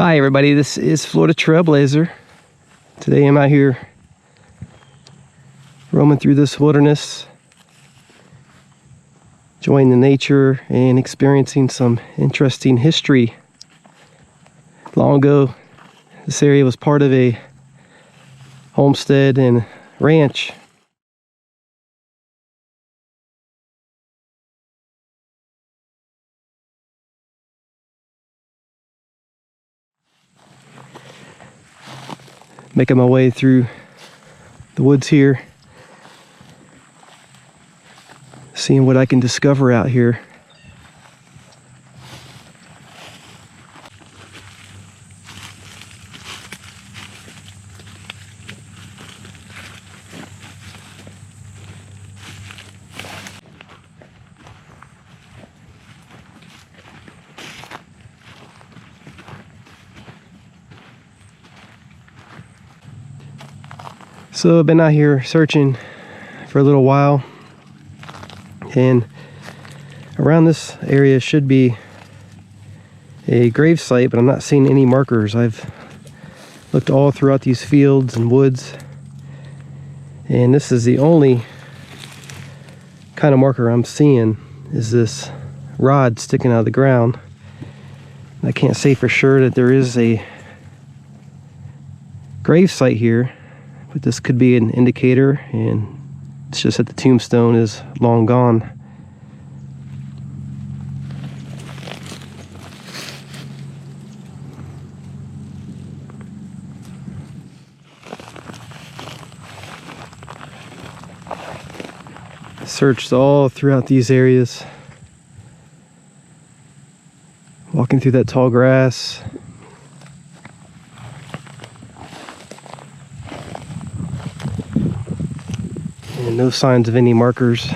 Hi everybody, this is Florida Trailblazer. Today I'm out here roaming through this wilderness, enjoying the nature and experiencing some interesting history. Long ago, this area was part of a homestead and ranch. Making my way through the woods here, seeing what I can discover out here. So I've been out here searching for a little while, and around this area should be a gravesite, but I'm not seeing any markers. I've looked all throughout these fields and woods, and this is the only kind of marker I'm seeing, is this rod sticking out of the ground. I can't say for sure that there is a gravesite here, but this could be an indicator, and it's just that the tombstone is long gone. Searched all throughout these areas, walking through that tall grass. And no signs of any markers.